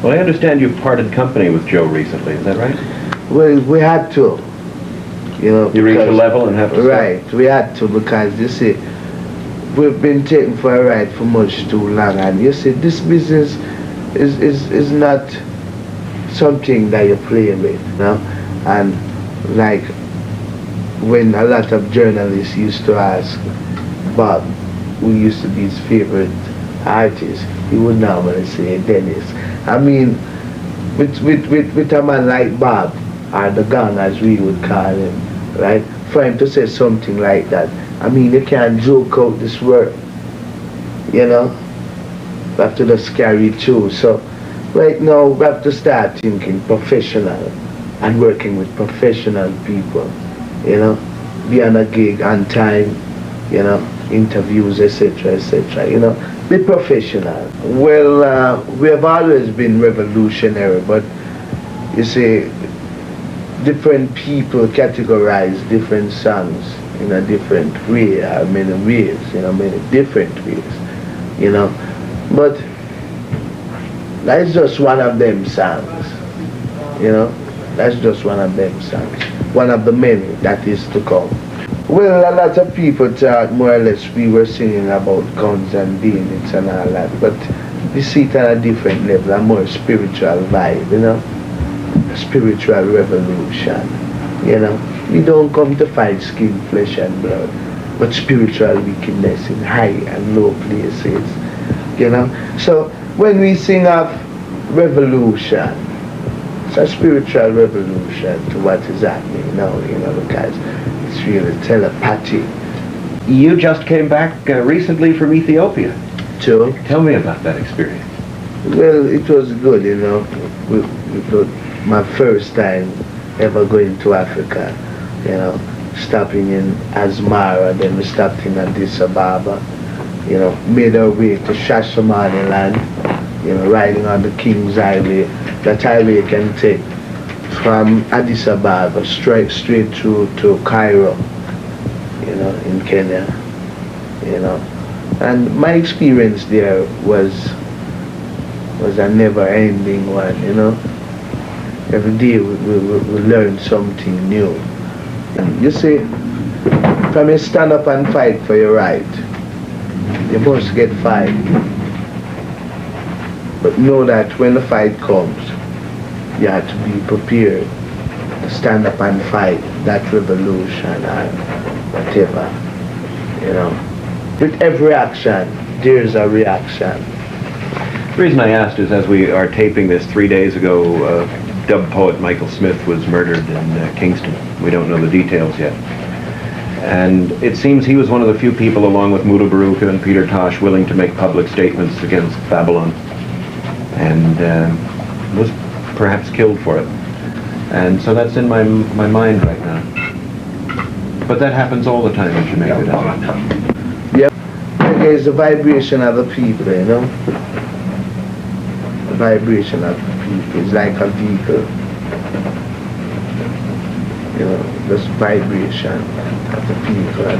Well, I understand you've parted company with Joe recently, is that right? Well, we had to, you know. You reach a level and have to stop? Right, we had to, because you see, we've been taken for a ride for much too long, and you see, this business is not something that you play with, you know. And like when a lot of journalists used to ask Bob, who used to be his favorite artist, he would normally say Dennis. I mean, with a man like Bob, or the gang as we would call him, right? For him to say something like that, I mean, you can't joke out this word, you know? We have to just carry it through. So right now, we have to start thinking professional and working with professional people, you know? Be on a gig on time, you know, interviews, etc., etc., you know? Be professional. Well, we have always been revolutionary, but you see, different people categorize different songs in a different way, or many ways, you know, many different ways, you know. But that's just one of them songs, you know. That's just one of them songs. One of the many that is to come. Well, a lot of people thought more or less we were singing about guns and demons and all that, but we see it on a different level, a more spiritual vibe, you know, a spiritual revolution, you know. We don't come to fight skin, flesh and blood, but spiritual wickedness in high and low places, you know. So when we sing of revolution, it's a spiritual revolution to what is happening now, you know, because it's really telepathy. You just came back recently from Ethiopia. True. Tell me about that experience. Well, it was good, you know. It was my first time ever going to Africa, you know, stopping in Asmara, then we stopped in Addis Ababa, you know, made our way to Shashamaniland, you know, riding on the King's Highway. That highway can take from Addis Ababa straight through to Cairo, you know, in Kenya, you know. And my experience there was a never-ending one, you know. Every day we learn something new. And you see, from you stand up and fight for your right, you must get fight. But know that when the fight comes, you have to be prepared to stand up and fight that revolution or whatever, you know. With every action, there's a reaction. The reason I asked is, as we are taping this 3 days ago, dub poet Michael Smith was murdered in Kingston. We don't know the details yet. And it seems he was one of the few people, along with Muda Baruka and Peter Tosh, willing to make public statements against Babylon, and was perhaps killed for it. And so that's in my mind right now. But that happens all the time in Jamaica, doesn't it? Yep. There's the vibration of the people, you know. The vibration of the people is like a vehicle. You know, this vibration of the people.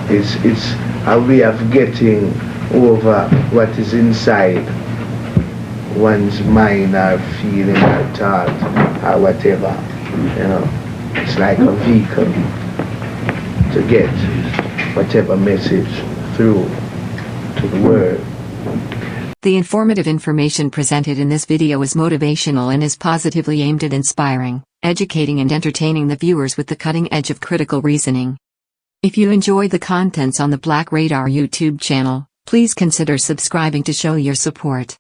It's a way of getting over what is inside one's mind or feeling or thought or whatever, you know. It's like a vehicle to get whatever message through to the world. The informative information presented in this video is motivational and is positively aimed at inspiring, educating and entertaining the viewers with the cutting edge of critical reasoning. If you enjoy the contents on the Black Radar YouTube channel, please consider subscribing to show your support.